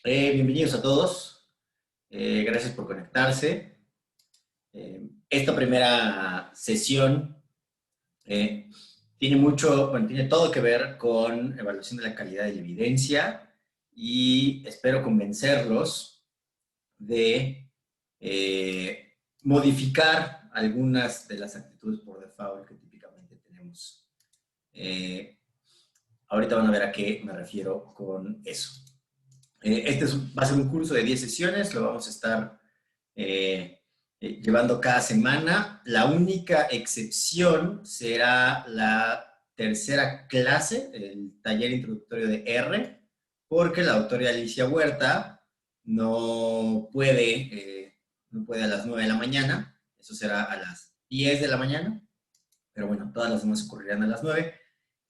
Bienvenidos a todos. Gracias por conectarse. Esta primera sesión eh, tiene todo que ver con evaluación de la calidad de la evidencia y espero convencerlos de modificar algunas de las actitudes por default que típicamente tenemos. Eh, Ahorita van a ver a qué me refiero con eso. Va a ser un curso de 10 sesiones, lo vamos a estar llevando cada semana. La única excepción será la tercera clase, el taller introductorio de R, porque la doctora Alicia Huerta no puede a las 9 de la mañana, eso será a las 10 de la mañana, pero bueno, todas las demás ocurrirán a las 9.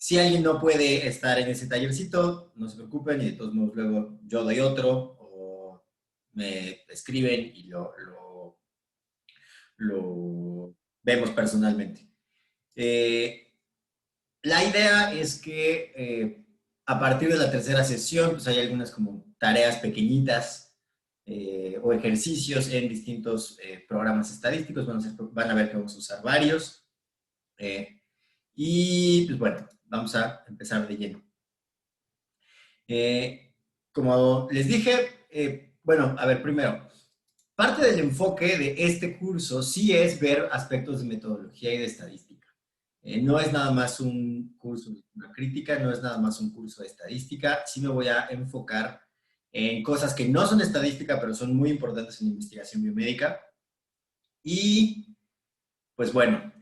Si alguien no puede estar en ese tallercito, no se preocupen y de todos modos luego yo doy otro o me escriben y lo vemos personalmente. Eh, la idea es que a partir de la tercera sesión, pues hay algunas como tareas pequeñitas o ejercicios en distintos programas estadísticos. Van a ver que vamos a usar varios. Y pues bueno, vamos a empezar de lleno. Como les dije, bueno, a ver, primero, parte del enfoque de este curso sí es ver aspectos de metodología y de estadística. No es nada más un curso de una crítica, no es nada más un curso de estadística, sí me voy a enfocar en cosas que no son estadística, pero son muy importantes en la investigación biomédica. Y, pues bueno,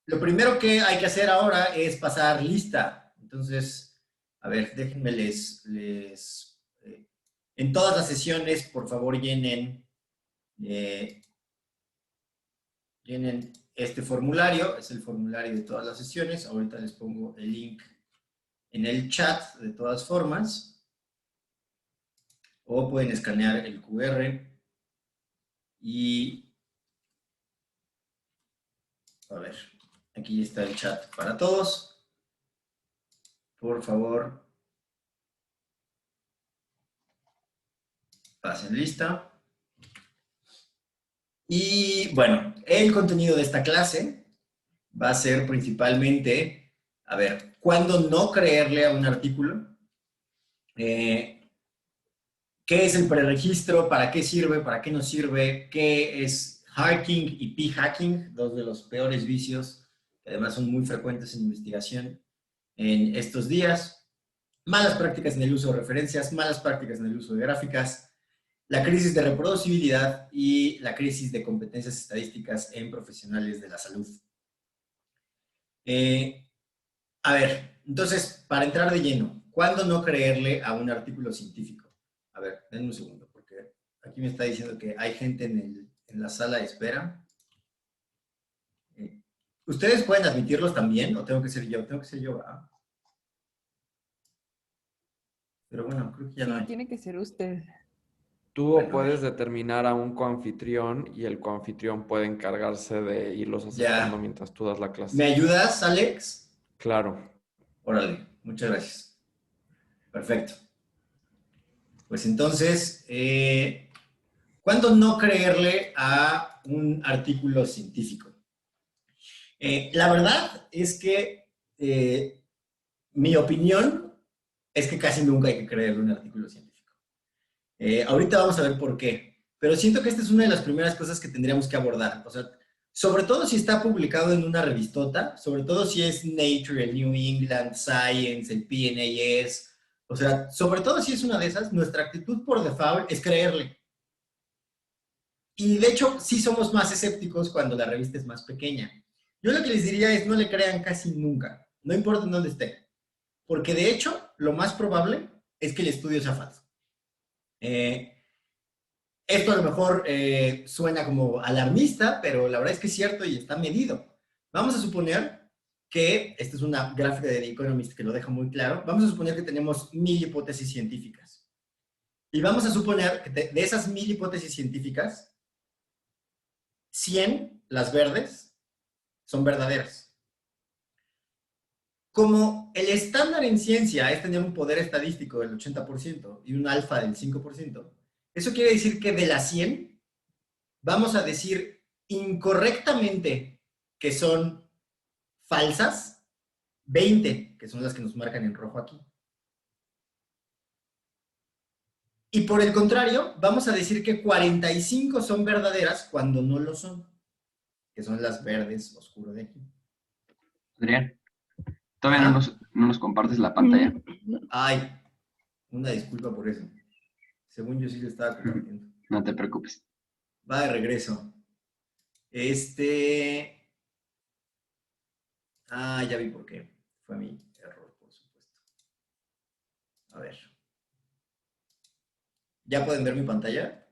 lo primero que hay que hacer ahora es pasar lista. Entonces, a ver, déjenme en todas las sesiones, por favor, eh, llenen este formulario. Es el formulario de todas las sesiones. Ahorita les pongo el link en el chat de todas formas. O pueden escanear el QR y, a ver, aquí está el chat para todos. Por favor, pasen lista. Y bueno, el contenido de esta clase va a ser principalmente, a ver, ¿cuándo no creerle a un artículo? ¿Qué es el preregistro? ¿Para qué sirve? ¿Para qué no sirve? ¿Qué es hacking y p-hacking? Dos de los peores vicios, que además son muy frecuentes en investigación en estos días. Malas prácticas en el uso de referencias, malas prácticas en el uso de gráficas, la crisis de reproducibilidad y la crisis de competencias estadísticas en profesionales de la salud. Eh, a ver, entonces, para entrar de lleno, ¿cuándo no creerle a un artículo científico? A ver, denme un segundo, porque aquí me está diciendo que hay gente en la sala de espera. ¿Ustedes pueden admitirlos también o tengo que ser yo? Tengo que ser yo, ¿verdad? Pero bueno, creo que ya no Sí, hay. tiene que ser usted. Tú Bueno, a ver. puedes determinar a un coanfitrión y el coanfitrión puede encargarse de irlos aceptando Ya. mientras tú das la ¿Me clase. ayudas, Alex? Claro. Órale, muchas gracias. Perfecto. Pues entonces, ¿cuándo no creerle a un artículo científico? La verdad es que mi opinión es que casi nunca hay que creerle un artículo científico. Ahorita vamos a ver por qué, pero siento que esta es una de las primeras cosas que tendríamos que abordar. O sea, sobre todo si está publicado en una revistota, sobre todo si es Nature, el New England Science, el PNAS, o sea, sobre todo si es una de esas, nuestra actitud por default es creerle. Y de hecho, sí somos más escépticos cuando la revista es más pequeña. Yo lo que les diría es no le crean casi nunca, no importa en dónde esté, porque de hecho, lo más probable es que el estudio sea falso. Eh, Esto a lo mejor suena como alarmista, pero la verdad es que es cierto y está medido. Vamos a suponer que, esta es una gráfica de The Economist que lo deja muy claro, vamos a suponer que tenemos 1000 hipótesis científicas. Y vamos a suponer que de esas 1000 hipótesis científicas, 100, las verdes, son verdaderas. como el estándar en ciencia es tener un poder estadístico del 80% y un alfa del 5%, eso quiere decir que de las 100, vamos a decir incorrectamente que son falsas, 20, que son las que nos marcan en rojo aquí. Y por el contrario, vamos a decir que 45 son verdaderas cuando no lo son, que son las verdes oscuro de aquí. Adrián, todavía no nos compartes la pantalla. Ay, una disculpa por eso. Según yo sí lo estaba compartiendo. No te preocupes. Va de regreso. Ya vi por qué. Fue mi error, por supuesto. A ver. ¿Ya pueden ver mi pantalla?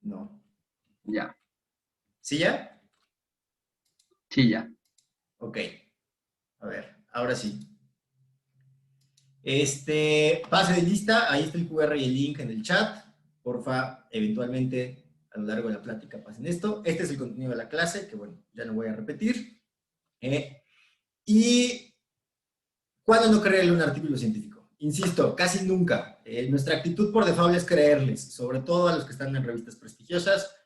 No. Ya. ¿Sí ya? Sí, ya. Ok. A ver, ahora sí. Pase de lista, ahí está el QR y el link en el chat. Porfa, eventualmente a lo largo de la plática pasen esto. Este es el contenido de la clase, que bueno, ya no voy a repetir. ¿Y cuándo no creerle un artículo científico? Insisto, casi nunca. Nuestra actitud por default es creerles, sobre todo a los que están en revistas prestigiosas.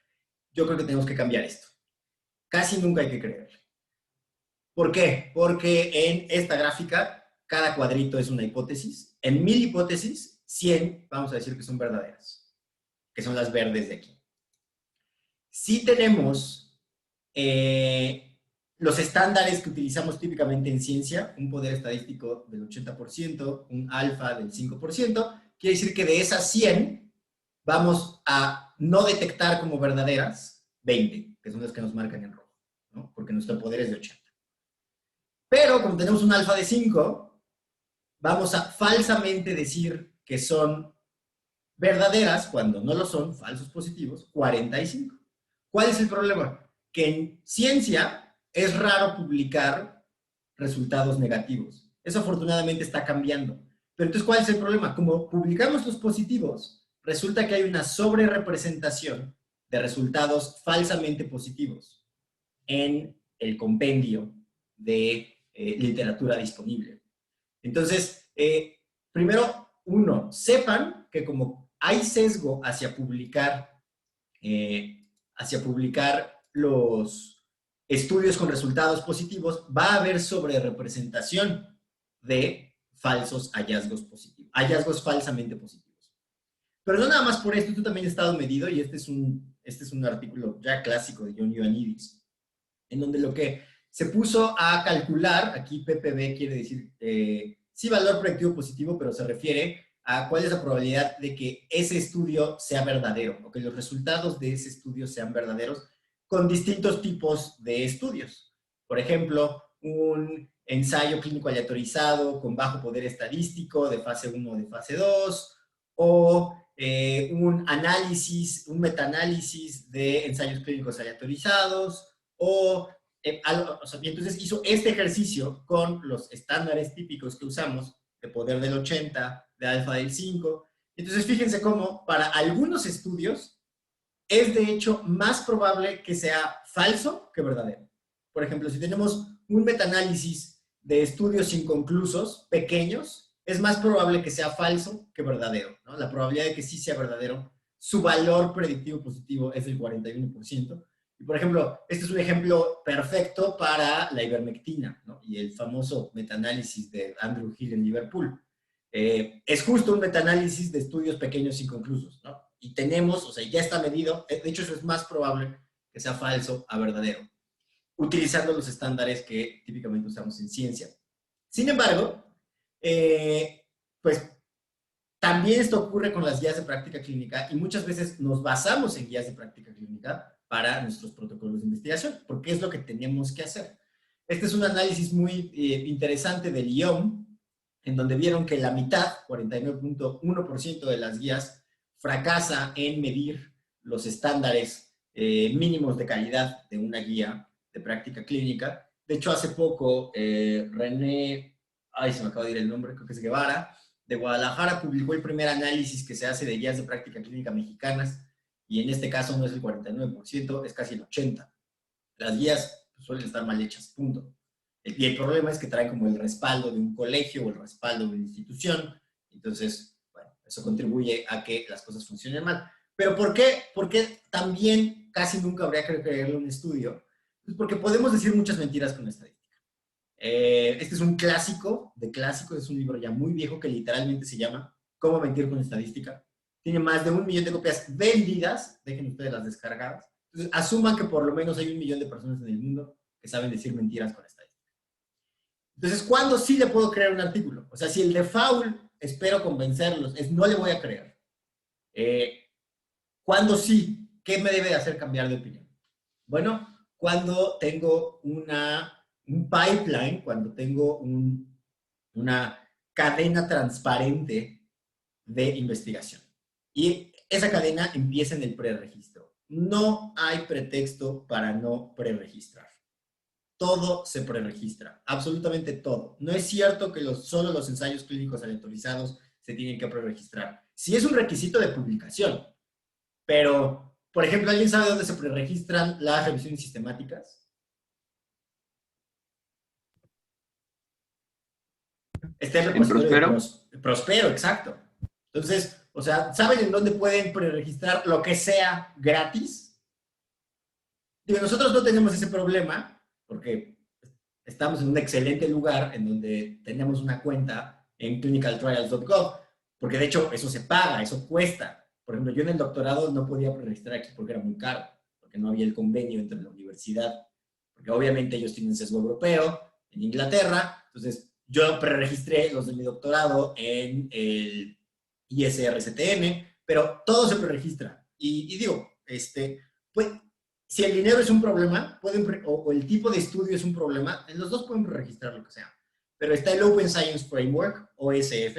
Yo creo que tenemos que cambiar esto. Casi nunca hay que creerle. ¿Por qué? Porque en esta gráfica, cada cuadrito es una hipótesis. En 1000 hipótesis, 100 vamos a decir que son verdaderas, que son las verdes de aquí. Si tenemos los estándares que utilizamos típicamente en ciencia, un poder estadístico del 80%, un alfa del 5%, quiere decir que de esas 100 vamos a no detectar como verdaderas 20, que son las que nos marcan en rojo, ¿no? Porque nuestro poder es de 80. Pero como tenemos un alfa de 5, vamos a falsamente decir que son verdaderas cuando no lo son, falsos positivos, 45. ¿Cuál es el problema? Que en ciencia es raro publicar resultados negativos. Eso afortunadamente está cambiando. Pero entonces, ¿cuál es el problema? Como publicamos los positivos, resulta que hay una sobrerepresentación de resultados falsamente positivos en el compendio de literatura disponible. Entonces, primero, sepan que como hay sesgo hacia publicar los estudios con resultados positivos, va a haber sobrerepresentación de falsos hallazgos positivos, hallazgos falsamente positivos. Pero no nada más por esto, esto también ha estado medido, y este es un artículo ya clásico de John Ioannidis, en donde lo que se puso a calcular, aquí PPB quiere decir, sí, valor predictivo positivo, pero se refiere a cuál es la probabilidad de que ese estudio sea verdadero, o que los resultados de ese estudio sean verdaderos, con distintos tipos de estudios. Por ejemplo, un ensayo clínico aleatorizado con bajo poder estadístico de fase 1 o de fase 2, o un metaanálisis de ensayos clínicos aleatorizados, entonces hizo este ejercicio con los estándares típicos que usamos, de poder del 80, de alfa del 5. Entonces fíjense cómo para algunos estudios es de hecho más probable que sea falso que verdadero. Por ejemplo, si tenemos un metaanálisis de estudios inconclusos, pequeños, es más probable que sea falso que verdadero, ¿no? La probabilidad de que sí sea verdadero, su valor predictivo positivo es del 41%. Y por ejemplo, este es un ejemplo perfecto para la ivermectina, ¿no? Y el famoso metaanálisis de Andrew Hill en Liverpool. Es justo un metaanálisis de estudios pequeños inconclusos, ¿no? Y tenemos, o sea, ya está medido, de hecho eso es más probable que sea falso a verdadero, utilizando los estándares que típicamente usamos en ciencia. Sin embargo, pues también esto ocurre con las guías de práctica clínica, y muchas veces nos basamos en guías de práctica clínica para nuestros protocolos de investigación, porque es lo que tenemos que hacer. Este es un análisis muy interesante del IOM, en donde vieron que la mitad, 49.1% de las guías, fracasa en medir los estándares mínimos de calidad de una guía de práctica clínica. De hecho, hace poco, René, se me acaba de ir el nombre, creo que es Guevara, de Guadalajara, publicó el primer análisis que se hace de guías de práctica clínica mexicanas, y en este caso no es el 49%, es casi el 80%. Las guías suelen estar mal hechas, punto. Y el problema es que traen como el respaldo de un colegio o el respaldo de una institución. Entonces, bueno, eso contribuye a que las cosas funcionen mal. ¿Pero por qué? Porque también casi nunca habría que creerle un estudio. Pues porque podemos decir muchas mentiras con estadística. Este es un clásico de clásicos, es un libro ya muy viejo que literalmente se llama Cómo mentir con estadística. Tiene más de 1 millón de copias vendidas, dejen ustedes las descargadas. Entonces, asuman que por lo menos hay 1 millón de personas en el mundo que saben decir mentiras con estadística. Entonces, ¿cuándo sí le puedo creer un artículo? O sea, si el de Fowl, espero convencerlos, es no le voy a creer. ¿Cuándo sí? ¿Qué me debe hacer cambiar de opinión? Bueno, cuando tengo un pipeline, cuando tengo una cadena transparente de investigación. Y esa cadena empieza en el preregistro. No hay pretexto para no preregistrar. Todo se preregistra, absolutamente todo. No es cierto que solo los ensayos clínicos aleatorizados se tienen que preregistrar. Sí es un requisito de publicación, pero, por ejemplo, ¿alguien sabe dónde se preregistran las revisiones sistemáticas? Este es el ¿En repositorio de Prospero? Prospero, exacto. Entonces, o sea, ¿saben en dónde pueden preregistrar lo que sea gratis? Digo, nosotros no tenemos ese problema porque estamos en un excelente lugar en donde tenemos una cuenta en clinicaltrials.gov, porque de hecho eso se paga, eso cuesta. Por ejemplo, yo en el doctorado no podía preregistrar aquí porque era muy caro, porque no había el convenio entre la universidad, porque obviamente ellos tienen sesgo europeo en Inglaterra, entonces yo preregistré los de mi doctorado en el ISRCTM, pero todo se preregistra. Y digo, pues si el dinero es un problema, o el tipo de estudio es un problema, en los dos pueden registrar lo que sea. Pero está el Open Science Framework, OSF,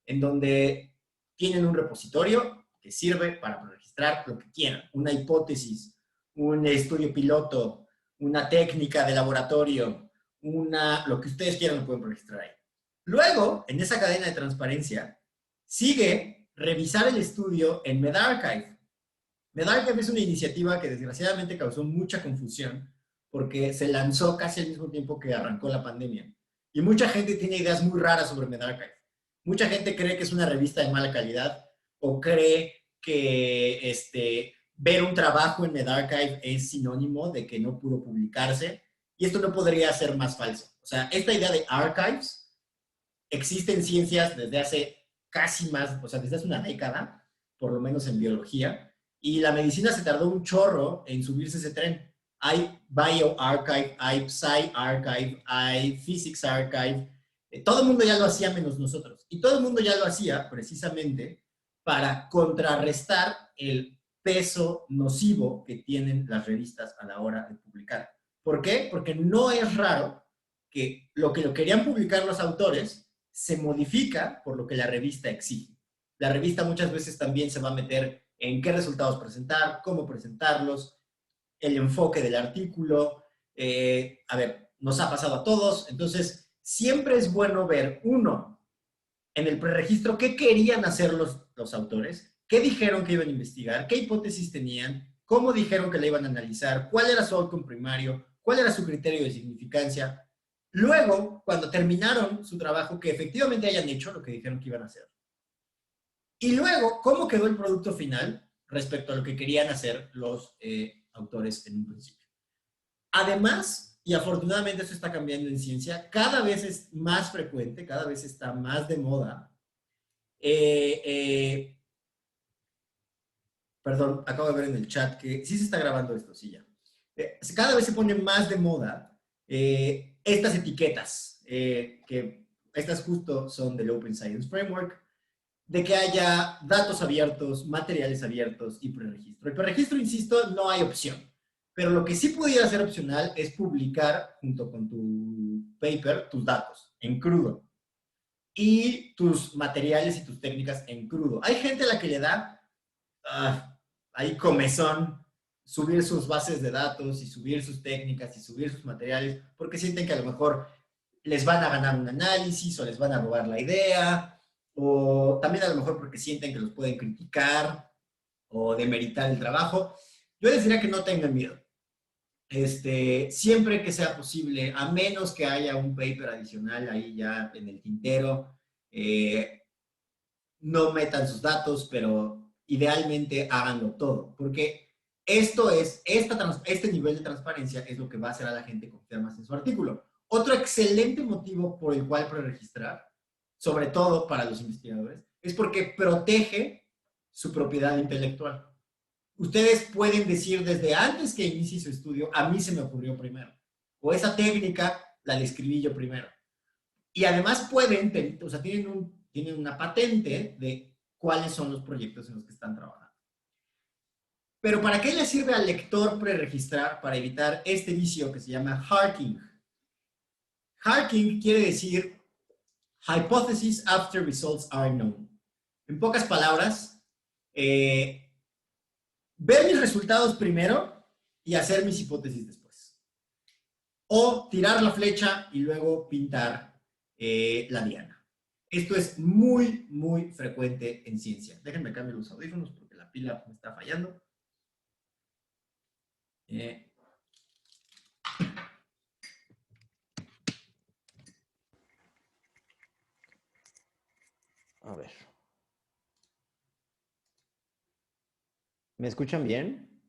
en donde tienen un repositorio que sirve para registrar lo que quieran. Una hipótesis, un estudio piloto, una técnica de laboratorio, lo que ustedes quieran lo pueden registrar ahí. Luego, en esa cadena de transparencia, sigue revisar el estudio en medRxiv. medRxiv es una iniciativa que desgraciadamente causó mucha confusión porque se lanzó casi al mismo tiempo que arrancó la pandemia. Y mucha gente tiene ideas muy raras sobre medRxiv. Mucha gente cree que es una revista de mala calidad o cree que ver un trabajo en medRxiv es sinónimo de que no pudo publicarse. Y esto no podría ser más falso. O sea, esta idea de archives existe en ciencias desde hace casi más, o sea, desde hace una década, por lo menos en biología, y la medicina se tardó un chorro en subirse ese tren. Hay bioarchive, hay psyarchive, hay physics archive, todo el mundo ya lo hacía menos nosotros, y todo el mundo ya lo hacía precisamente para contrarrestar el peso nocivo que tienen las revistas a la hora de publicar. ¿Por qué? Porque no es raro que lo querían publicar los autores se modifica por lo que la revista exige. La revista muchas veces también se va a meter en qué resultados presentar, cómo presentarlos, el enfoque del artículo. A ver, nos ha pasado a todos, entonces siempre es bueno ver, uno, en el preregistro, qué querían hacer los autores, qué dijeron que iban a investigar, qué hipótesis tenían, cómo dijeron que la iban a analizar, cuál era su outcome primario, cuál era su criterio de significancia. Luego, cuando terminaron su trabajo, que efectivamente hayan hecho lo que dijeron que iban a hacer. Y luego, cómo quedó el producto final respecto a lo que querían hacer los autores en un principio. Además, y afortunadamente esto está cambiando en ciencia, cada vez es más frecuente, cada vez está más de moda. Perdón, acabo de ver en el chat que sí se está grabando esto, sí ya. Cada vez se pone más de moda estas etiquetas, que estas justo son del Open Science Framework, de que haya datos abiertos, materiales abiertos y preregistro. El preregistro, insisto, no hay opción. Pero lo que sí pudiera ser opcional es publicar junto con tu paper tus datos en crudo y tus materiales y tus técnicas en crudo. Hay gente a la que le da ahí comezón subir sus bases de datos y subir sus técnicas y subir sus materiales porque sienten que a lo mejor les van a ganar un análisis o les van a robar la idea, o también a lo mejor porque sienten que los pueden criticar o demeritar el trabajo. Yo les diría que no tengan miedo. siempre que sea posible, a menos que haya un paper adicional ahí ya en el tintero, no metan sus datos, pero idealmente háganlo todo, porque este nivel de transparencia es lo que va a hacer a la gente confiar más en su artículo. Otro excelente motivo por el cual preregistrar, sobre todo para los investigadores, es porque protege su propiedad intelectual. Ustedes pueden decir desde antes que inicie su estudio, a mí se me ocurrió primero, o esa técnica la describí yo primero. Y además pueden, o sea, tienen una patente de cuáles son los proyectos en los que están trabajando. Pero ¿para qué le sirve al lector preregistrar? Para evitar este vicio que se llama harking. Harking quiere decir hypothesis after results are known. En pocas palabras, ver mis resultados primero y hacer mis hipótesis después. O tirar la flecha y luego pintar la diana. Esto es muy, muy frecuente en ciencia. Déjenme cambiar los audífonos porque la pila me está fallando. A ver. ¿Me escuchan bien?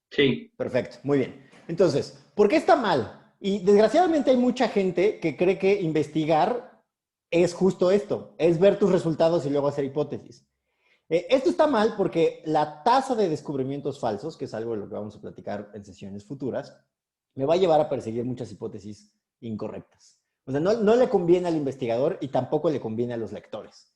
Sí. Perfecto, muy bien. Entonces, ¿por qué está mal? Y desgraciadamente hay mucha gente que cree que investigar es justo esto, es ver tus resultados y luego hacer hipótesis. Esto está mal porque la tasa de descubrimientos falsos, que es algo de lo que vamos a platicar en sesiones futuras, me va a llevar a perseguir muchas hipótesis incorrectas. O sea, no le conviene al investigador y tampoco le conviene a los lectores.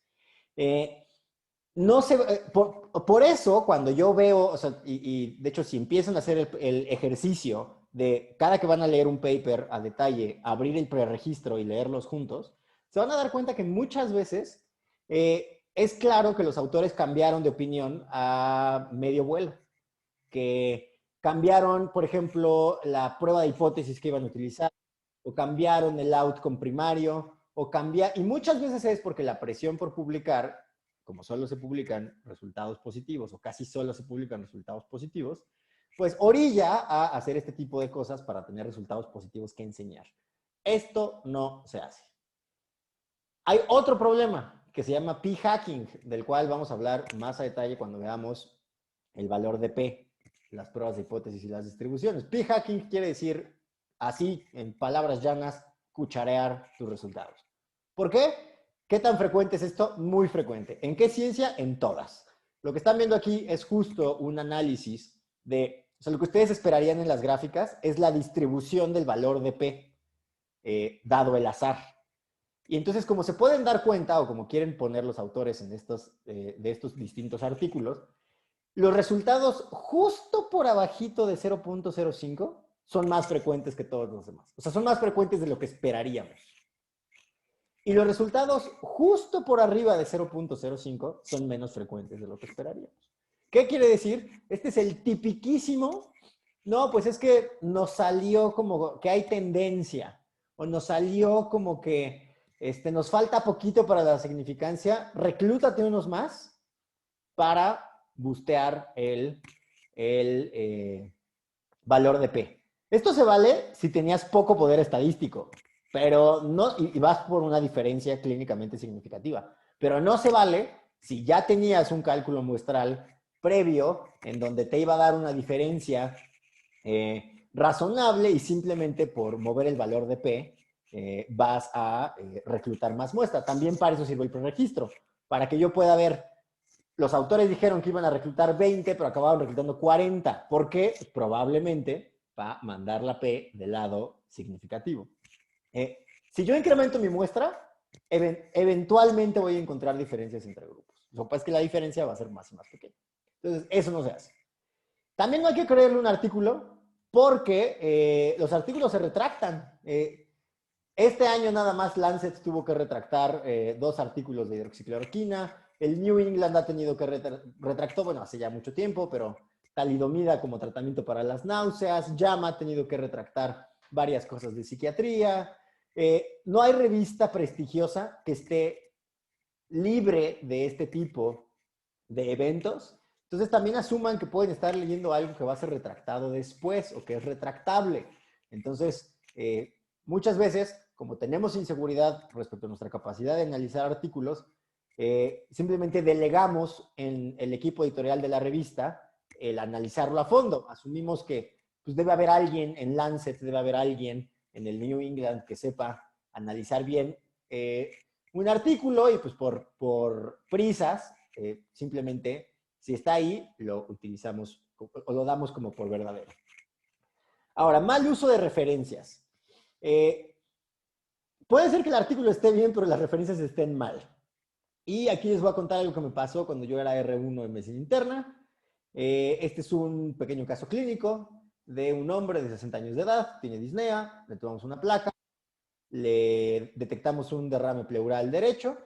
No sé, por eso cuando yo veo, o sea, y de hecho si empiezan a hacer el ejercicio de cada que van a leer un paper a detalle, abrir el preregistro y leerlos juntos, se van a dar cuenta que muchas veces es claro que los autores cambiaron de opinión a medio vuelo, que cambiaron, por ejemplo, la prueba de hipótesis que iban a utilizar, o cambiaron el outcome primario, y muchas veces es porque la presión por publicar, como solo se publican resultados positivos, o casi solo se publican resultados positivos, pues orilla a hacer este tipo de cosas para tener resultados positivos que enseñar. Esto no se hace. Hay otro problema que se llama p-hacking, del cual vamos a hablar más a detalle cuando veamos el valor de P, las pruebas de hipótesis y las distribuciones. P-hacking quiere decir, así, en palabras llanas, cucharear tus resultados. ¿Por qué? ¿Qué tan frecuente es esto? Muy frecuente. ¿En qué ciencia? En todas. Lo que están viendo aquí es justo un análisis de, o sea, lo que ustedes esperarían en las gráficas es la distribución del valor de P, dado el azar. Y entonces, como se pueden dar cuenta, o como quieren poner los autores en de estos distintos artículos, los resultados justo por abajito de 0.05 son más frecuentes que todos los demás. O sea, son más frecuentes de lo que esperaríamos. Y los resultados justo por arriba de 0.05 son menos frecuentes de lo que esperaríamos. ¿Qué quiere decir? Este es el tipiquísimo, no, pues es que nos salió como que hay tendencia, o nos salió como que nos falta poquito para la significancia, reclútate unos más para bustear el valor de P. Esto se vale si tenías poco poder estadístico, pero no, y vas por una diferencia clínicamente significativa. Pero no se vale si ya tenías un cálculo muestral previo en donde te iba a dar una diferencia razonable y simplemente por mover el valor de P vas a reclutar más muestra. También para eso sirve el preregistro, para que yo pueda ver. Los autores dijeron que iban a reclutar 20, pero acabaron reclutando 40. ¿Por qué? Probablemente para mandar la P del lado significativo. Si yo incremento mi muestra, eventualmente voy a encontrar diferencias entre grupos. Lo que pasa es que la diferencia va a ser más y más pequeña. Entonces, eso no se hace. También no hay que creerle un artículo porque los artículos se retractan. Este año nada más Lancet tuvo que retractar 2 artículos de hidroxicloroquina. El New England ha tenido que retractó, bueno, hace ya mucho tiempo, pero talidomida como tratamiento para las náuseas. JAMA ha tenido que retractar varias cosas de psiquiatría. No hay revista prestigiosa que esté libre de este tipo de eventos Entonces también asuman que pueden estar leyendo algo que va a ser retractado después o que es retractable. Entonces, muchas veces, como tenemos inseguridad respecto a nuestra capacidad de analizar artículos, simplemente delegamos en el equipo editorial de la revista el analizarlo a fondo. Asumimos que pues, debe haber alguien en Lancet, debe haber alguien en el New England que sepa analizar bien un artículo y pues por prisas, simplemente si está ahí, lo utilizamos o lo damos como por verdadero. Ahora, mal uso de referencias. Puede ser que el artículo esté bien, pero las referencias estén mal. Y aquí les voy a contar algo que me pasó cuando yo era R1 en medicina interna. Este es un pequeño caso clínico de un hombre de 60 años de edad, tiene disnea, le tomamos una placa, le detectamos un derrame pleural derecho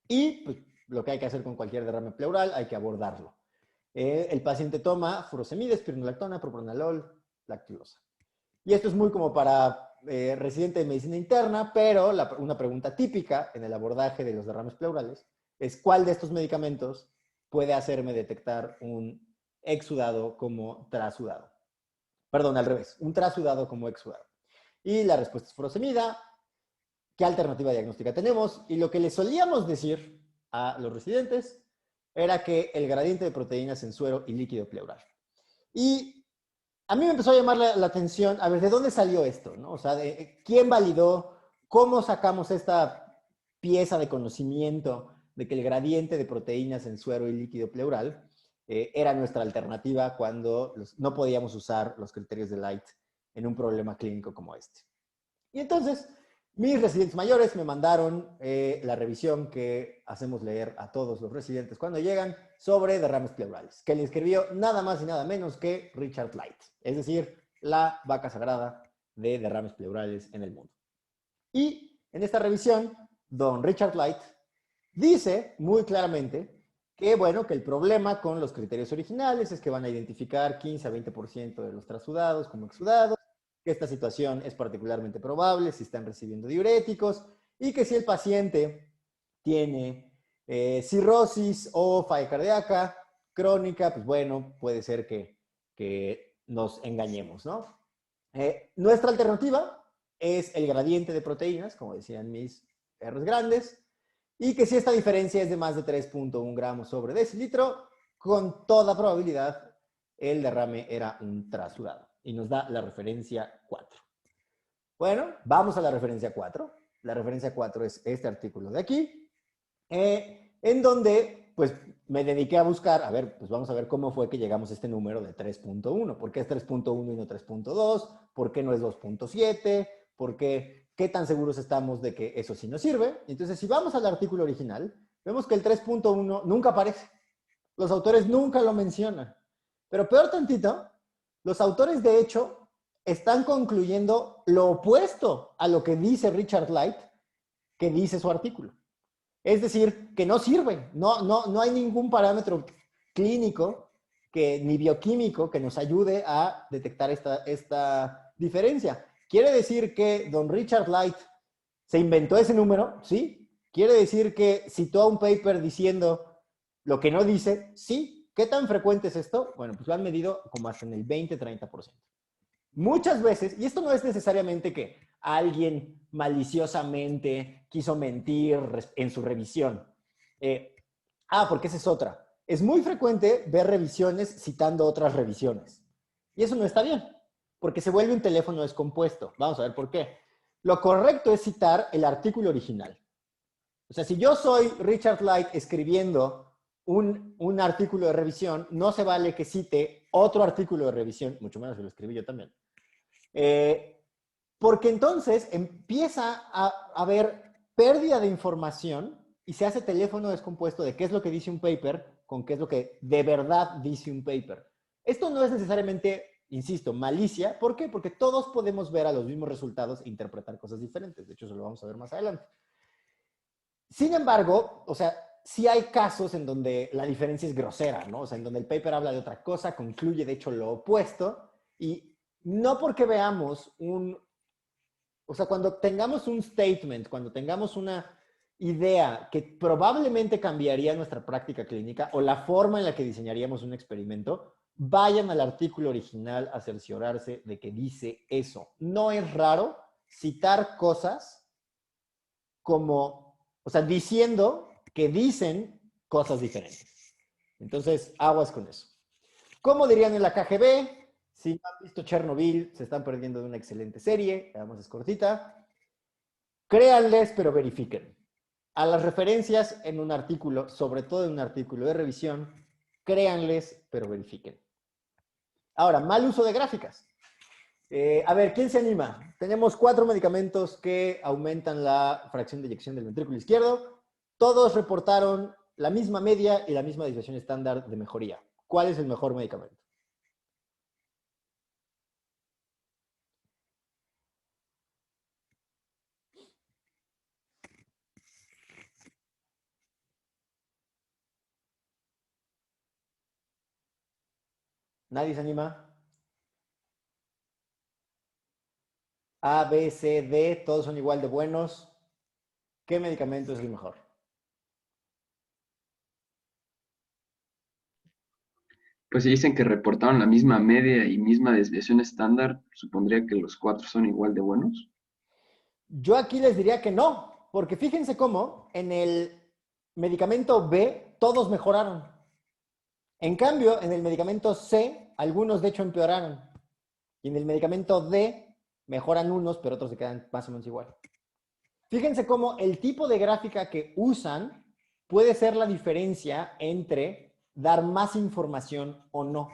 y pues, lo que hay que hacer con cualquier derrame pleural, hay que abordarlo. El paciente toma furosemida, espironolactona, propranolol, lactulosa. Y esto es muy como para residente de medicina interna, pero una pregunta típica en el abordaje de los derrames pleurales es ¿cuál de estos medicamentos puede hacerme detectar un exudado como trasudado? Perdón, al revés, un trasudado como exudado. Y la respuesta es furosemida. ¿Qué alternativa diagnóstica tenemos? Y lo que le solíamos decir a los residentes era que el gradiente de proteínas en suero y líquido pleural. Y a mí me empezó a llamar la atención, a ver, ¿de dónde salió esto? ¿No? O sea, ¿quién validó? ¿Cómo sacamos esta pieza de conocimiento de que el gradiente de proteínas en suero y líquido pleural era nuestra alternativa cuando no podíamos usar los criterios de Light en un problema clínico como este? Y entonces, mis residentes mayores me mandaron la revisión que hacemos leer a todos los residentes cuando llegan sobre derrames pleurales, que le escribió nada más y nada menos que Richard Light, es decir, la vaca sagrada de derrames pleurales en el mundo. Y en esta revisión, don Richard Light dice muy claramente que, bueno, que el problema con los criterios originales es que van a identificar 15 a 20% de los trasudados como exudados, que esta situación es particularmente probable si están recibiendo diuréticos y que si el paciente tiene cirrosis o falla cardíaca crónica, pues bueno, puede ser que nos engañemos, ¿no? Nuestra alternativa es el gradiente de proteínas, como decían mis R's grandes, y que si esta diferencia es de más de 3.1 gramos sobre decilitro, con toda probabilidad el derrame era un trasudado. Y nos da la referencia 4. Bueno, vamos a la referencia 4. La referencia 4 es este artículo de aquí, en donde pues me dediqué a buscar, a ver, pues vamos a ver cómo fue que llegamos a este número de 3.1. ¿Por qué es 3.1 y no 3.2? ¿Por qué no es 2.7? ¿Por qué? ¿Qué tan seguros estamos de que eso sí nos sirve? Entonces, si vamos al artículo original, vemos que el 3.1 nunca aparece. Los autores nunca lo mencionan. Pero peor tantito, los autores de hecho están concluyendo lo opuesto a lo que dice Richard Light, que dice su artículo. Es decir, que no sirven. No hay ningún parámetro clínico ni bioquímico que nos ayude a detectar esta diferencia. ¿Quiere decir que don Richard Light se inventó ese número? Sí. ¿Quiere decir que citó un paper diciendo lo que no dice? Sí. ¿Qué tan frecuente es esto? Bueno, pues lo han medido como hasta en el 20-30%. Muchas veces, y esto no es necesariamente que alguien maliciosamente quiso mentir en su revisión. Porque esa es otra. Es muy frecuente ver revisiones citando otras revisiones. Y eso no está bien, porque se vuelve un teléfono descompuesto. Vamos a ver por qué. Lo correcto es citar el artículo original. O sea, si yo soy Richard Light escribiendo un artículo de revisión, no se vale que cite otro artículo de revisión, mucho menos si lo escribí yo también. Porque entonces empieza a haber pérdida de información y se hace teléfono descompuesto de qué es lo que dice un paper con qué es lo que de verdad dice un paper. Esto no es necesariamente, insisto, malicia. ¿Por qué? Porque todos podemos ver a los mismos resultados e interpretar cosas diferentes. De hecho, eso lo vamos a ver más adelante. Sin embargo, o sea, sí hay casos en donde la diferencia es grosera, ¿no? O sea, en donde el paper habla de otra cosa, concluye de hecho lo opuesto, y no porque veamos o sea, cuando tengamos un statement, cuando tengamos una idea que probablemente cambiaría nuestra práctica clínica o la forma en la que diseñaríamos un experimento, vayan al artículo original a cerciorarse de que dice eso. No es raro citar cosas como, o sea, diciendo que dicen cosas diferentes. Entonces, aguas con eso. ¿Cómo dirían en la KGB? Si no han visto Chernobyl, se están perdiendo de una excelente serie. Además es cortita. Créanles, pero verifiquen. A las referencias en un artículo, sobre todo en un artículo de revisión, créanles, pero verifiquen. Ahora, mal uso de gráficas. A ver, ¿quién se anima? Tenemos 4 medicamentos que aumentan la fracción de eyección del ventrículo izquierdo. Todos reportaron la misma media y la misma desviación estándar de mejoría. ¿Cuál es el mejor medicamento? ¿Nadie se anima? A, B, C, D, todos son igual de buenos. ¿Qué medicamento es el mejor? Pues si dicen que reportaron la misma media y misma desviación estándar, supondría que los 4 son igual de buenos. Yo aquí les diría que no, porque fíjense cómo en el medicamento B todos mejoraron. En cambio, en el medicamento C, algunos de hecho empeoraron. Y en el medicamento D, mejoran unos, pero otros se quedan más o menos igual. Fíjense cómo el tipo de gráfica que usan puede ser la diferencia entre dar más información o no.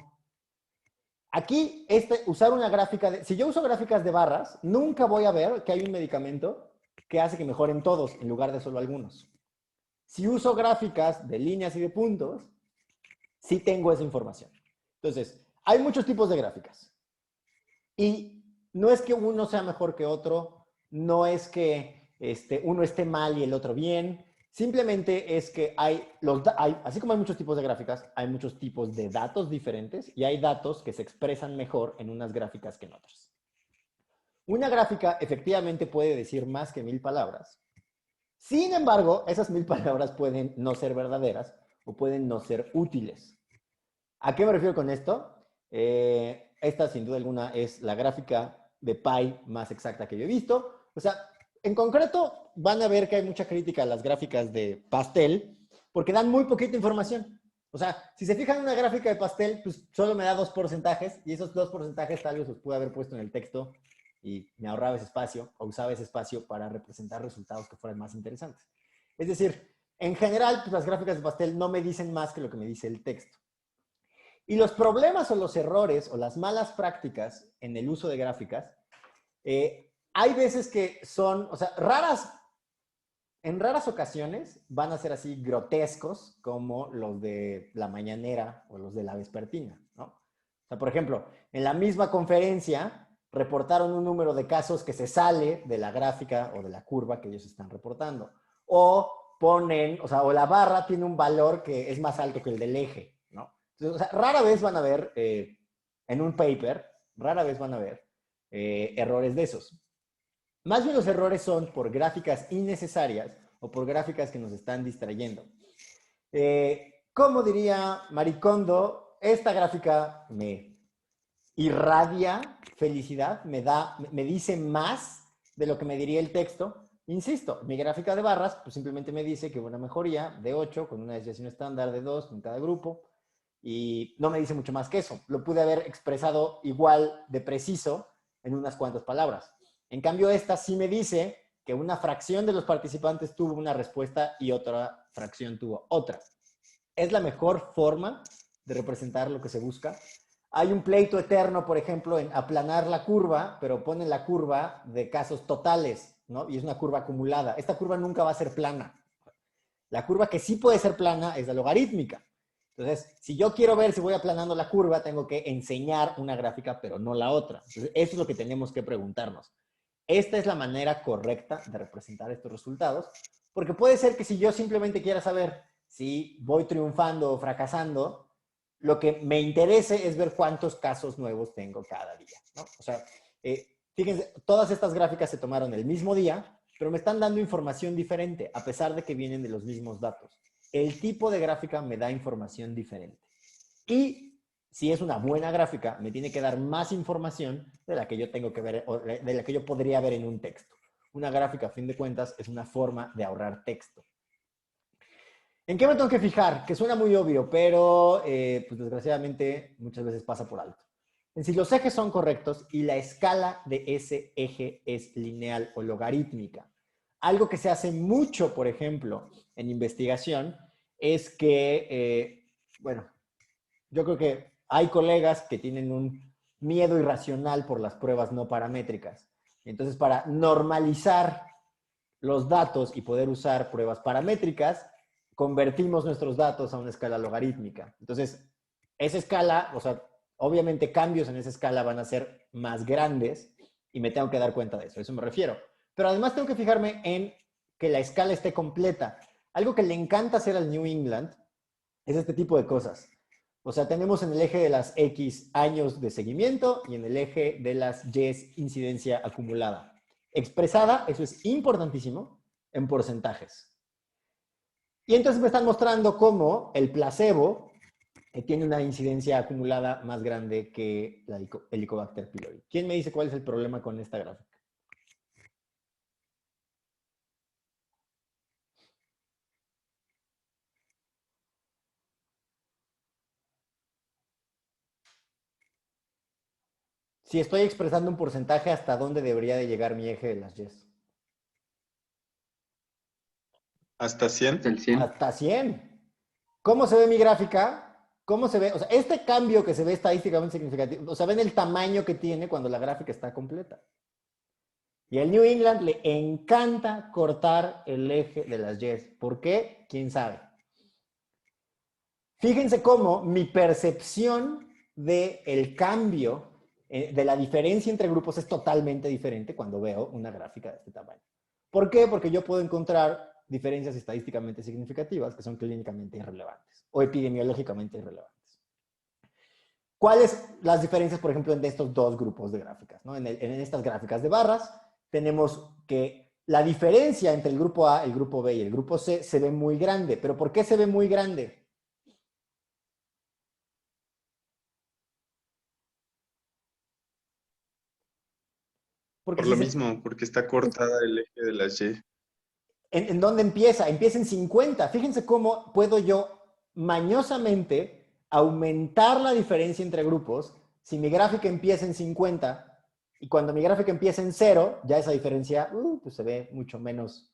Aquí, usar una gráfica, si yo uso gráficas de barras, nunca voy a ver que hay un medicamento que hace que mejoren todos en lugar de solo algunos. Si uso gráficas de líneas y de puntos, sí tengo esa información. Entonces, hay muchos tipos de gráficas. Y no es que uno sea mejor que otro, no es que uno esté mal y el otro bien. Simplemente es que así como hay muchos tipos de gráficas, hay muchos tipos de datos diferentes y hay datos que se expresan mejor en unas gráficas que en otras. Una gráfica efectivamente puede decir más que 1000 palabras. Sin embargo, esas 1000 palabras pueden no ser verdaderas o pueden no ser útiles. ¿A qué me refiero con esto? Esta, sin duda alguna, es la gráfica de pie más exacta que yo he visto. O sea, en concreto, van a ver que hay mucha crítica a las gráficas de pastel porque dan muy poquita información. O sea, si se fijan en una gráfica de pastel, pues solo me da 2 porcentajes y esos 2 porcentajes tal vez los pude haber puesto en el texto y me ahorraba ese espacio o usaba ese espacio para representar resultados que fueran más interesantes. Es decir, en general, pues las gráficas de pastel no me dicen más que lo que me dice el texto. Y los problemas o los errores o las malas prácticas en el uso de gráficas, hay veces que son, o sea, en raras ocasiones van a ser así grotescos como los de la mañanera o los de la vespertina, ¿no? O sea, por ejemplo, en la misma conferencia reportaron un número de casos que se sale de la gráfica o de la curva que ellos están reportando. O ponen, o sea, o la barra tiene un valor que es más alto que el del eje, ¿no? Entonces, o sea, rara vez van a ver en un paper, rara vez van a ver errores de esos. Más bien los errores son por gráficas innecesarias o por gráficas que nos están distrayendo. Como diría Maricondo, esta gráfica me irradia felicidad, me dice más de lo que me diría el texto. Insisto, mi gráfica de barras pues simplemente me dice que hubo una mejoría de 8 con una desviación estándar de 2 en cada grupo y no me dice mucho más que eso. Lo pude haber expresado igual de preciso en unas cuantas palabras. En cambio, esta sí me dice que una fracción de los participantes tuvo una respuesta y otra fracción tuvo otra. Es la mejor forma de representar lo que se busca. Hay un pleito eterno, por ejemplo, en aplanar la curva, pero ponen la curva de casos totales, ¿no? Y es una curva acumulada. Esta curva nunca va a ser plana. La curva que sí puede ser plana es la logarítmica. Entonces, si yo quiero ver si voy aplanando la curva, tengo que enseñar una gráfica, pero no la otra. Entonces, eso es lo que tenemos que preguntarnos. Esta es la manera correcta de representar estos resultados, porque puede ser que si yo simplemente quiera saber si voy triunfando o fracasando, lo que me interese es ver cuántos casos nuevos tengo cada día, ¿no? O sea, fíjense, todas estas gráficas se tomaron el mismo día pero me están dando información diferente, a pesar de que vienen de los mismos datos. El tipo de gráfica me da información diferente. Y si es una buena gráfica, me tiene que dar más información de la que yo tengo que ver, o de la que yo podría ver en un texto. Una gráfica, a fin de cuentas, es una forma de ahorrar texto. ¿En qué me tengo que fijar? Que suena muy obvio, pero pues desgraciadamente muchas veces pasa por alto. En si los ejes son correctos y la escala de ese eje es lineal o logarítmica. Algo que se hace mucho, por ejemplo, en investigación, es que, bueno, yo creo que hay colegas que tienen un miedo irracional por las pruebas no paramétricas. Entonces, para normalizar los datos y poder usar pruebas paramétricas, convertimos nuestros datos a una escala logarítmica. Entonces, esa escala, o sea, obviamente cambios en esa escala van a ser más grandes y me tengo que dar cuenta de eso, a eso me refiero. Pero además tengo que fijarme en que la escala esté completa. Algo que le encanta hacer al New England es este tipo de cosas. O sea, tenemos en el eje de las X años de seguimiento y en el eje de las Y incidencia acumulada. Expresada, eso es importantísimo, en porcentajes. Y entonces me están mostrando cómo el placebo tiene una incidencia acumulada más grande que el Helicobacter pylori. ¿Quién me dice cuál es el problema con esta gráfica? Si estoy expresando un porcentaje, ¿hasta dónde debería de llegar mi eje de las Y's? ¿Hasta 100? El 100. Hasta 100. ¿Cómo se ve mi gráfica? ¿Cómo se ve? O sea, este cambio que se ve estadísticamente significativo, o sea, ven el tamaño que tiene cuando la gráfica está completa. Y al New England le encanta cortar el eje de las Y's. ¿Por qué? ¿Quién sabe? Fíjense cómo mi percepción del cambio, de la diferencia entre grupos es totalmente diferente cuando veo una gráfica de este tamaño. ¿Por qué? Porque yo puedo encontrar diferencias estadísticamente significativas que son clínicamente irrelevantes o epidemiológicamente irrelevantes. ¿Cuáles las diferencias, por ejemplo, en estos dos grupos de gráficas? ¿No? En estas gráficas de barras tenemos que la diferencia entre el grupo A, el grupo B y el grupo C se ve muy grande. ¿Pero por qué se ve muy grande? Porque Por lo mismo, porque está cortada el eje de las Y. ¿En dónde empieza? Empieza en 50. Fíjense cómo puedo yo mañosamente aumentar la diferencia entre grupos si mi gráfica empieza en 50 y cuando mi gráfica empieza en 0, ya esa diferencia pues se ve mucho menos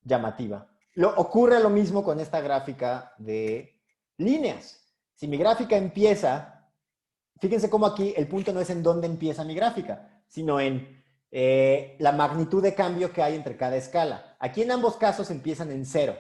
llamativa. Ocurre lo mismo con esta gráfica de líneas. Si mi gráfica empieza, fíjense cómo aquí el punto no es en dónde empieza mi gráfica, sino en la magnitud de cambio que hay entre cada escala. Aquí en ambos casos empiezan en 0,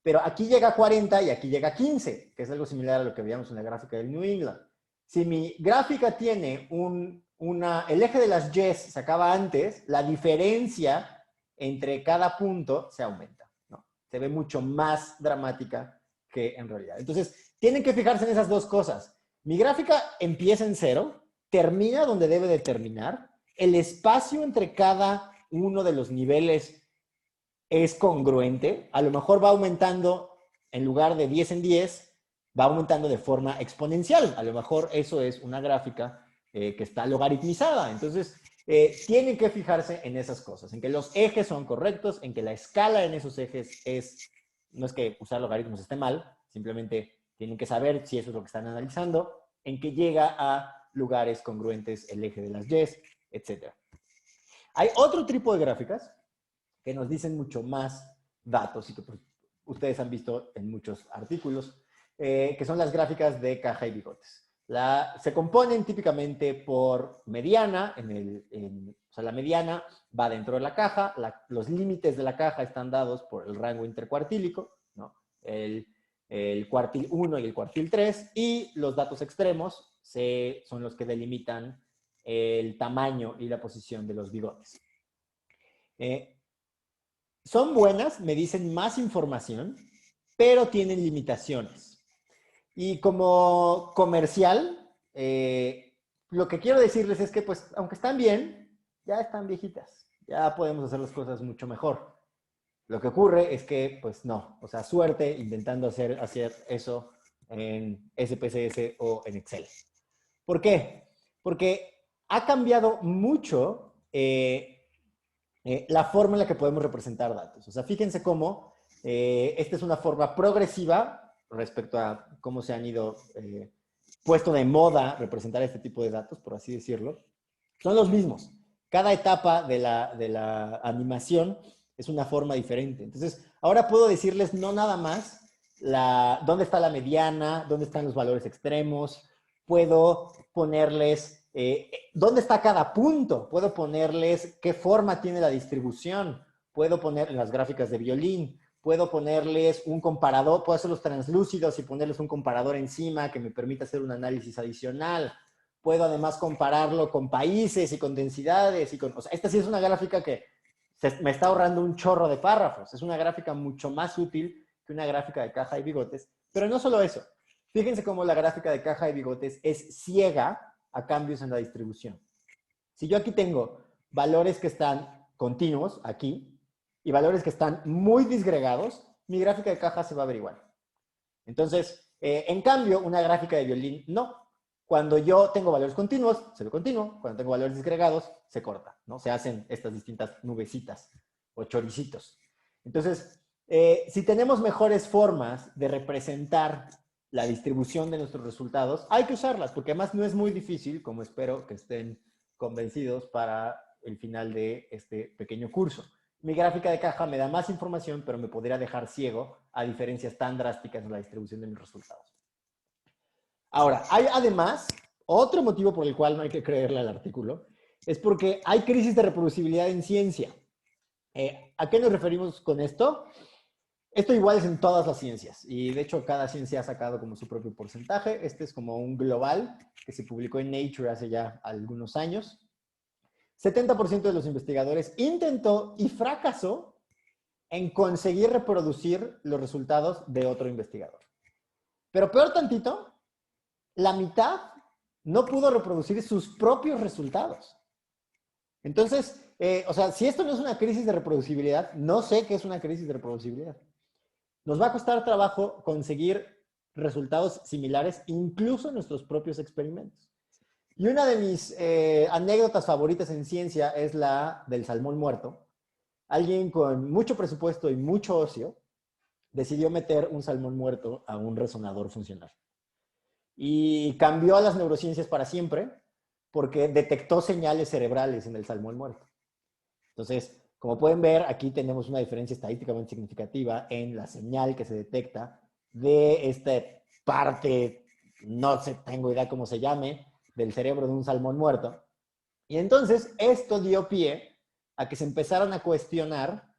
pero aquí llega a 40 y aquí llega a 15, que es algo similar a lo que veíamos en la gráfica del New England. Si mi gráfica tiene el eje de las Y's se acaba antes, la diferencia entre cada punto se aumenta, ¿no? Se ve mucho más dramática que en realidad. Entonces, tienen que fijarse en esas dos cosas. Mi gráfica empieza en 0, termina donde debe de terminar, el espacio entre cada uno de los niveles es congruente, a lo mejor va aumentando en lugar de 10 en 10, va aumentando de forma exponencial. A lo mejor eso es una gráfica que está logaritmizada. Entonces, tienen que fijarse en esas cosas, en que los ejes son correctos, en que la escala en esos ejes no es que usar logaritmos esté mal, simplemente tienen que saber si eso es lo que están analizando, en que llega a lugares congruentes el eje de las Y's, etc. Hay otro tipo de gráficas que nos dicen mucho más datos y que pues, ustedes han visto en muchos artículos, que son las gráficas de caja y bigotes. Se componen típicamente por mediana, o sea, la mediana va dentro de la caja, los límites de la caja están dados por el rango intercuartílico, ¿no? El cuartil 1 y el cuartil 3, y los datos extremos son los que delimitan el tamaño y la posición de los bigotes. Son buenas, me dicen más información, pero tienen limitaciones. Y como comercial, lo que quiero decirles es que, pues, aunque están bien, ya están viejitas. ya podemos hacer las cosas mucho mejor. Lo que ocurre es que, pues no, o sea, suerte intentando hacer eso en SPSS o en Excel. ¿Por qué? Porque ha cambiado mucho la forma en la que podemos representar datos. O sea, fíjense cómo esta es una forma progresiva respecto a cómo se han ido puesto de moda representar este tipo de datos, por así decirlo. Son los mismos. Cada etapa de la animación es una forma diferente. Entonces, ahora puedo decirles no nada más dónde está la mediana, dónde están los valores extremos, puedo ponerles dónde está cada punto, puedo ponerles qué forma tiene la distribución, puedo poner en las gráficas de violín, puedo ponerles un comparador, puedo hacerlos translúcidos y ponerles un comparador encima que me permita hacer un análisis adicional. Puedo además compararlo con países y con densidades. O sea, esta sí es una gráfica que me está ahorrando un chorro de párrafos. Es una gráfica mucho más útil que una gráfica de caja y bigotes. Pero no solo eso. Fíjense cómo la gráfica de caja y bigotes es ciega a cambios en la distribución. Si yo aquí tengo valores que están continuos, aquí, y valores que están muy disgregados, mi gráfica de caja se va a ver igual. Entonces, en cambio, una gráfica de violín no. Cuando yo tengo valores continuos, se ve continuo. Cuando tengo valores disgregados, se corta, ¿no? Se hacen estas distintas nubecitas o choricitos. Entonces, si tenemos mejores formas de representar la distribución de nuestros resultados, hay que usarlas, porque además no es muy difícil, como espero que estén convencidos para el final de este pequeño curso. Mi gráfica de caja me da más información, pero me podría dejar ciego a diferencias tan drásticas en la distribución de mis resultados. Ahora, hay además otro motivo por el cual no hay que creerle al artículo, es porque hay crisis de reproducibilidad en ciencia. ¿A qué nos referimos con esto? Esto igual es en todas las ciencias y de hecho cada ciencia ha sacado como su propio porcentaje. Este es como un global que se publicó en Nature hace ya algunos años. 70% de los investigadores intentó y fracasó en conseguir reproducir los resultados de otro investigador. Pero peor tantito, la mitad no pudo reproducir sus propios resultados. Entonces, o sea, si esto no es una crisis de reproducibilidad, no sé qué es una crisis de reproducibilidad. Nos va a costar trabajo conseguir resultados similares, incluso en nuestros propios experimentos. Y una de mis anécdotas favoritas en ciencia es la del salmón muerto. Alguien con mucho presupuesto y mucho ocio decidió meter un salmón muerto a un resonador funcional. Y cambió a las neurociencias para siempre porque detectó señales cerebrales en el salmón muerto. Entonces, como pueden ver, aquí tenemos una diferencia estadísticamente significativa en la señal que se detecta de esta parte, no sé, tengo idea cómo se llame, del cerebro de un salmón muerto. Y entonces esto dio pie a que se empezaran a cuestionar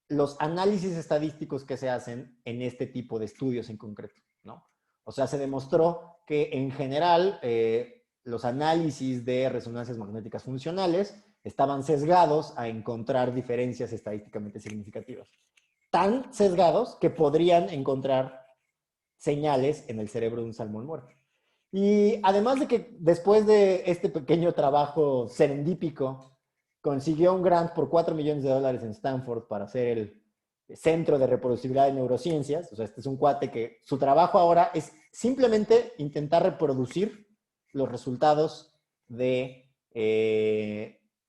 los análisis estadísticos que se hacen en este tipo de estudios en concreto, ¿no? O sea, se demostró que en general los análisis de resonancias magnéticas funcionales estaban sesgados a encontrar diferencias estadísticamente significativas. Tan sesgados que podrían encontrar señales en el cerebro de un salmón muerto. Y además de que después de este pequeño trabajo serendípico, consiguió un grant por $4 millones en Stanford para hacer el Centro de Reproducibilidad de Neurociencias. O sea, este es un cuate que su trabajo ahora es simplemente intentar reproducir los resultados de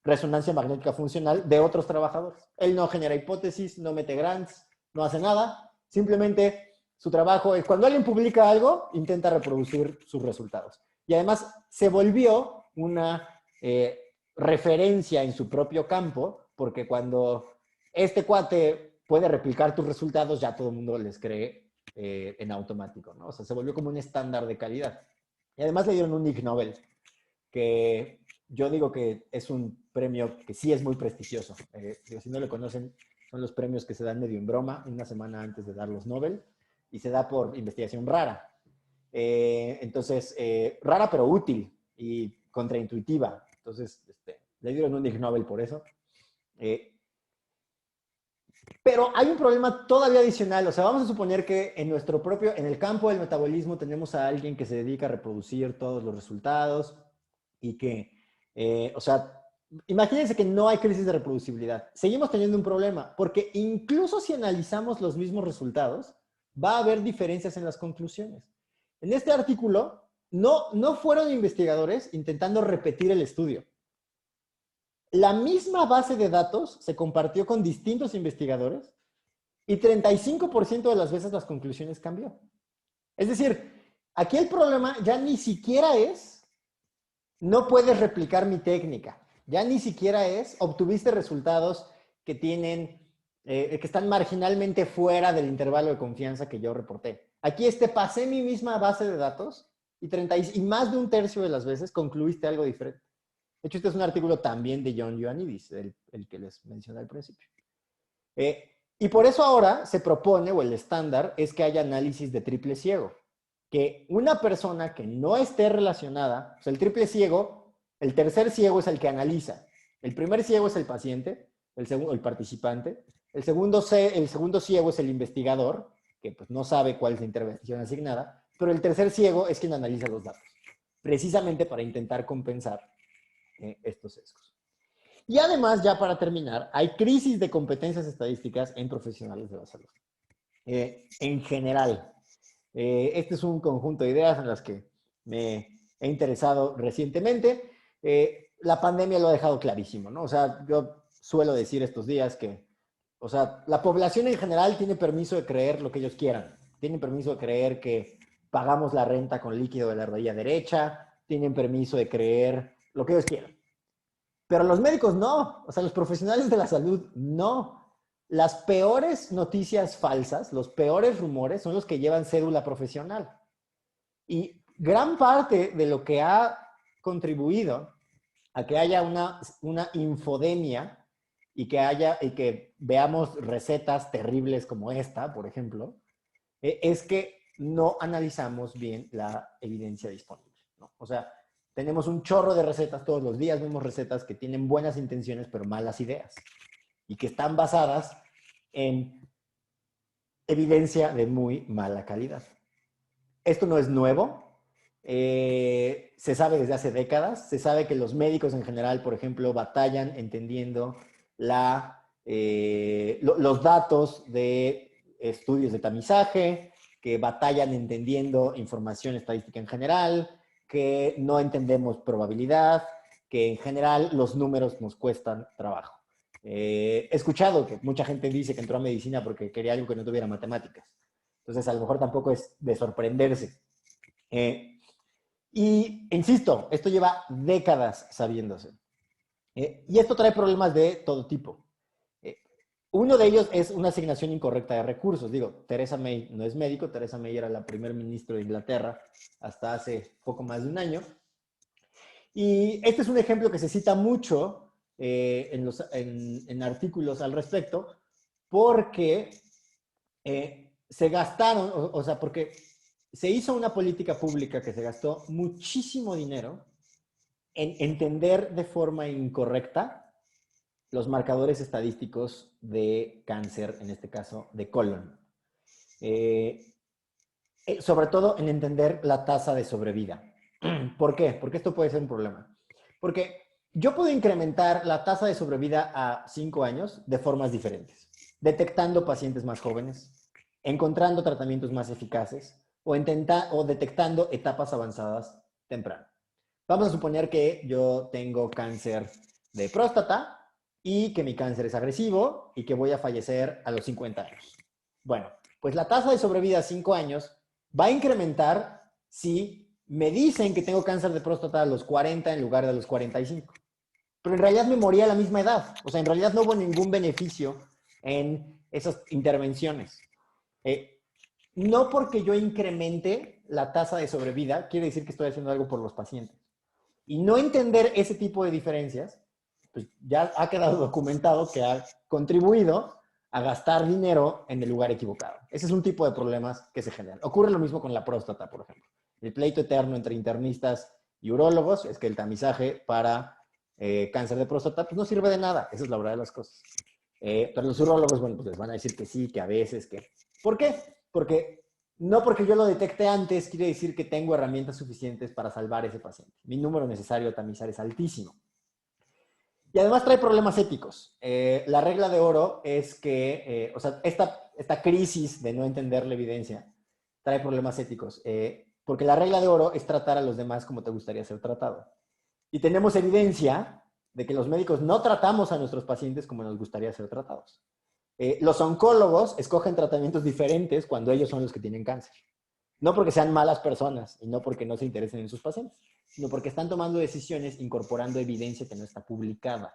resonancia magnética funcional de otros trabajadores. Él no genera hipótesis, no mete grants, no hace nada. Simplemente su trabajo es, cuando alguien publica algo, intenta reproducir sus resultados. Y además se volvió una referencia en su propio campo, porque cuando este cuate puede replicar tus resultados, ya todo el mundo les cree en automático, ¿no? O sea, se volvió como un estándar de calidad. Y además le dieron un Ig Nobel, que yo digo que es un premio que sí es muy prestigioso. Si no lo conocen, son los premios que se dan medio en broma, una semana antes de dar los Nobel, y se da por investigación rara. Entonces, rara pero útil y contraintuitiva. Entonces, le dieron un Ig Nobel por eso. Pero hay un problema todavía adicional. O sea, vamos a suponer que en el campo del metabolismo tenemos a alguien que se dedica a reproducir todos los resultados y que, o sea, imagínense que no hay crisis de reproducibilidad. Seguimos teniendo un problema, porque incluso si analizamos los mismos resultados, va a haber diferencias en las conclusiones. En este artículo, no fueron investigadores intentando repetir el estudio. La misma base de datos se compartió con distintos investigadores y 35% de las veces las conclusiones cambió. Es decir, aquí el problema ya ni siquiera es, no puedes replicar mi técnica. Ya ni siquiera es, obtuviste resultados que tienen, que están marginalmente fuera del intervalo de confianza que yo reporté. Aquí pasé mi misma base de datos y más de un tercio de las veces concluiste algo diferente. De hecho, este es un artículo también de John Ioannidis, el que les mencioné al principio. Y por eso ahora se propone, o el estándar, es que haya análisis de triple ciego. Que una persona que no esté relacionada, o sea, el triple ciego, el tercer ciego es el que analiza. El primer ciego es el paciente, el participante. El segundo ciego es el investigador, que pues no sabe cuál es la intervención asignada. Pero el tercer ciego es quien analiza los datos, precisamente para intentar compensar estos sesgos. Y además, ya para terminar, hay crisis de competencias estadísticas en profesionales de la salud. En general, este es un conjunto de ideas en las que me he interesado recientemente. La pandemia lo ha dejado clarísimo, ¿no? O sea, yo suelo decir estos días que, o sea, la población en general tiene permiso de creer lo que ellos quieran. Tienen permiso de creer que pagamos la renta con líquido de la rodilla derecha. Tienen permiso de creer lo que ellos quieran. Pero los médicos no. O sea, los profesionales de la salud no. Las peores noticias falsas, los peores rumores son los que llevan cédula profesional. Y gran parte de lo que ha contribuido a que haya una infodemia y que veamos recetas terribles como esta, por ejemplo, es que no analizamos bien la evidencia disponible, ¿no? O sea, tenemos un chorro de recetas todos los días, vemos recetas que tienen buenas intenciones pero malas ideas y que están basadas en evidencia de muy mala calidad. Esto no es nuevo. Se sabe desde hace décadas. Se sabe que los médicos en general, por ejemplo, batallan entendiendo los datos de estudios de tamizaje, que batallan entendiendo información estadística en general, que no entendemos probabilidad, que en general los números nos cuestan trabajo. He escuchado que mucha gente dice que entró a medicina porque quería algo que no tuviera matemáticas. Entonces, a lo mejor tampoco es de sorprenderse. Y insisto, esto lleva décadas sabiéndose. Y esto trae problemas de todo tipo. Uno de ellos es una asignación incorrecta de recursos. Digo, Theresa May no es médico. Theresa May era la primer ministra de Inglaterra hasta hace poco más de un año. Y este es un ejemplo que se cita mucho en artículos al respecto, porque se gastaron, o sea, porque se hizo una política pública que se gastó muchísimo dinero en entender de forma incorrecta los marcadores estadísticos de cáncer, en este caso de colon. Sobre todo en entender la tasa de sobrevida. ¿Por qué? Porque esto puede ser un problema. Porque yo puedo incrementar la tasa de sobrevida a 5 años de formas diferentes. Detectando pacientes más jóvenes, encontrando tratamientos más eficaces o detectando etapas avanzadas temprano. Vamos a suponer que yo tengo cáncer de próstata y que mi cáncer es agresivo y que voy a fallecer a los 50 años. Bueno, pues la tasa de sobrevida a 5 años va a incrementar si me dicen que tengo cáncer de próstata a los 40 en lugar de a los 45. Pero en realidad me moría a la misma edad. O sea, en realidad no hubo ningún beneficio en esas intervenciones. No porque yo incremente la tasa de sobrevida, quiere decir que estoy haciendo algo por los pacientes. Y no entender ese tipo de diferencias, pues ya ha quedado documentado que ha contribuido a gastar dinero en el lugar equivocado. Ese es un tipo de problemas que se generan. Ocurre lo mismo con la próstata, por ejemplo. El pleito eterno entre internistas y urólogos es que el tamizaje para cáncer de próstata pues no sirve de nada. Esa es la verdad de las cosas. Pero los urólogos, bueno, pues les van a decir que sí, que a veces, que... ¿Por qué? Porque no porque yo lo detecte antes quiere decir que tengo herramientas suficientes para salvar a ese paciente. Mi número necesario de tamizar es altísimo. Y además trae problemas éticos. La regla de oro es que, o sea, esta crisis de no entender la evidencia trae problemas éticos. Porque la regla de oro es tratar a los demás como te gustaría ser tratado. Y tenemos evidencia de que los médicos no tratamos a nuestros pacientes como nos gustaría ser tratados. Los oncólogos escogen tratamientos diferentes cuando ellos son los que tienen cáncer. No porque sean malas personas y no porque no se interesen en sus pacientes, sino porque están tomando decisiones incorporando evidencia que no está publicada.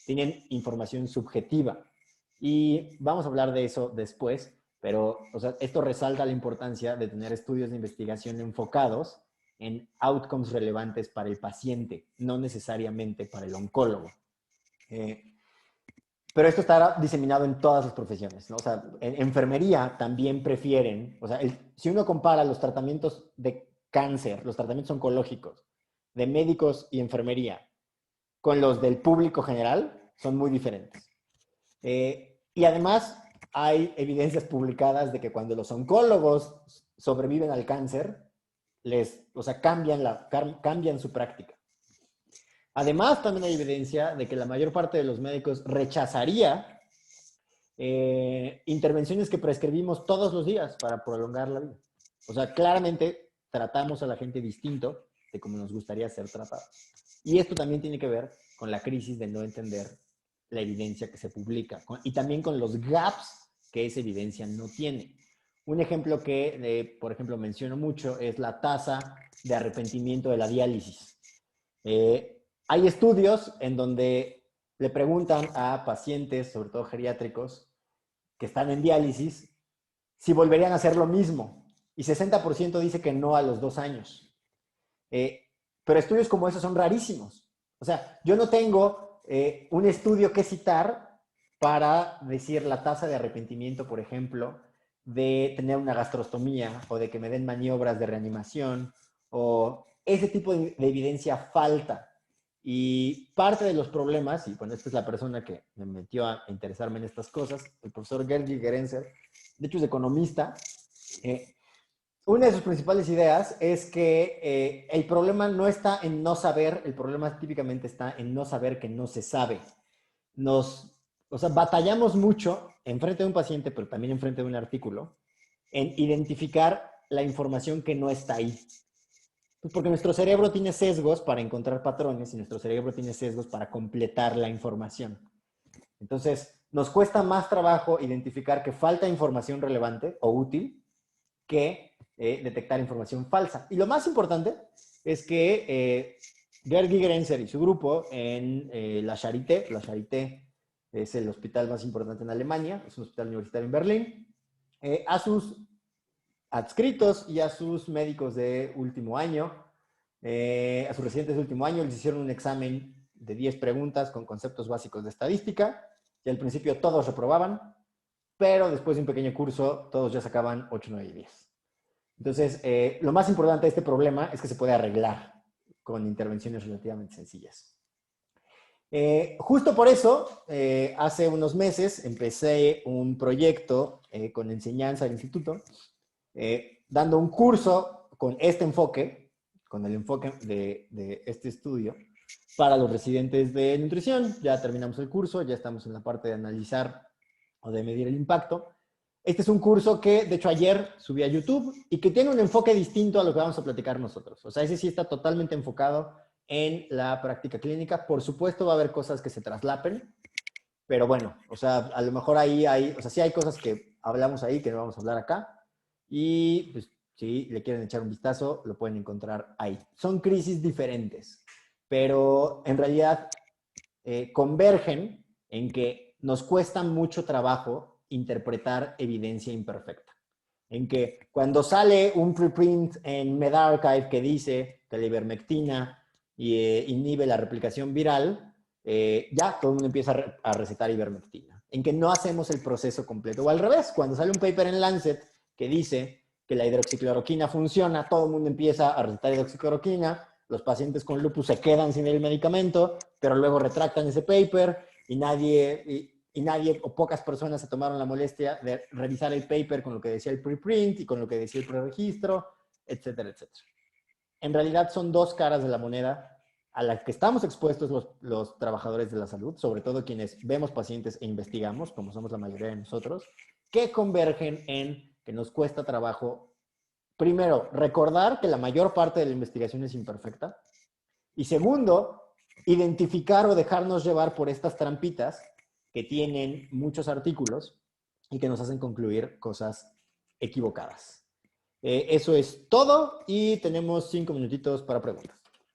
Tienen información subjetiva. Y vamos a hablar de eso después, pero o sea, esto resalta la importancia de tener estudios de investigación enfocados en outcomes relevantes para el paciente, no necesariamente para el oncólogo. Pero esto está diseminado en todas las profesiones, ¿no? O sea, en enfermería también prefieren, o sea, si uno compara los tratamientos de cáncer, los tratamientos oncológicos de médicos y enfermería con los del público general, son muy diferentes. Y además hay evidencias publicadas de que cuando los oncólogos sobreviven al cáncer, o sea, cambian su práctica. Además, también hay evidencia de que la mayor parte de los médicos rechazaría intervenciones que prescribimos todos los días para prolongar la vida. O sea, claramente tratamos a la gente distinto de como nos gustaría ser tratados. Y esto también tiene que ver con la crisis de no entender la evidencia que se publica y también con los gaps que esa evidencia no tiene. Un ejemplo que, por ejemplo, menciono mucho es la tasa de arrepentimiento de la diálisis. Hay estudios en donde le preguntan a pacientes, sobre todo geriátricos, que están en diálisis, si volverían a hacer lo mismo. Y 60% dice que no a los 2 años. Pero estudios como esos son rarísimos. O sea, yo no tengo un estudio que citar para decir la tasa de arrepentimiento, por ejemplo, de tener una gastrostomía o de que me den maniobras de reanimación o ese tipo de evidencia falta. Y parte de los problemas, y bueno, esta es la persona que me metió a interesarme en estas cosas, el profesor Gergi Gerenzer, de hecho es economista. Una de sus principales ideas es que el problema no está en no saber, el problema típicamente está en no saber que no se sabe. O sea, batallamos mucho enfrente de un paciente, pero también enfrente de un artículo, en identificar la información que no está ahí. Pues porque nuestro cerebro tiene sesgos para encontrar patrones y nuestro cerebro tiene sesgos para completar la información. Entonces, nos cuesta más trabajo identificar que falta información relevante o útil que detectar información falsa. Y lo más importante es que Gergi Gerenzer y su grupo en la Charité es el hospital más importante en Alemania, es un hospital universitario en Berlín, a sus adscritos y a sus médicos de último año, a sus residentes de último año, les hicieron un examen de 10 preguntas con conceptos básicos de estadística, y al principio todos reprobaban, pero después de un pequeño curso todos ya sacaban 8, 9 y 10. Entonces, lo más importante de este problema es que se puede arreglar con intervenciones relativamente sencillas. Justo por eso, hace unos meses empecé un proyecto con enseñanza del instituto, dando un curso con este enfoque, con el enfoque de este estudio, para los residentes de nutrición. Ya terminamos el curso, ya estamos en la parte de analizar o de medir el impacto. Este es un curso que, de hecho, ayer subí a YouTube y que tiene un enfoque distinto a lo que vamos a platicar nosotros. O sea, ese sí está totalmente enfocado en la práctica clínica. Por supuesto, va a haber cosas que se traslapen, pero bueno, o sea, a lo mejor ahí hay, o sea, sí hay cosas que hablamos ahí que no vamos a hablar acá. Y pues, si le quieren echar un vistazo, lo pueden encontrar ahí. Son crisis diferentes, pero en realidad convergen en que nos cuesta mucho trabajo interpretar evidencia imperfecta. En que cuando sale un preprint en medRxiv que dice que la ivermectina inhibe la replicación viral, ya todo el mundo empieza a recetar ivermectina. En que no hacemos el proceso completo. O al revés, cuando sale un paper en Lancet que dice que la hidroxicloroquina funciona, todo el mundo empieza a recetar hidroxicloroquina, los pacientes con lupus se quedan sin el medicamento, pero luego retractan ese paper y nadie o pocas personas se tomaron la molestia de revisar el paper con lo que decía el preprint y con lo que decía el preregistro, etcétera, etcétera. En realidad son dos caras de la moneda. a la que estamos expuestos los trabajadores de la salud, sobre todo quienes vemos pacientes e investigamos, como somos la mayoría de nosotros, que convergen en que nos cuesta trabajo, primero, recordar que la mayor parte de la investigación es imperfecta, y segundo, identificar o dejarnos llevar por estas trampitas que tienen muchos artículos y que nos hacen concluir cosas equivocadas. Eso es todo y tenemos 5 minutitos para preguntas.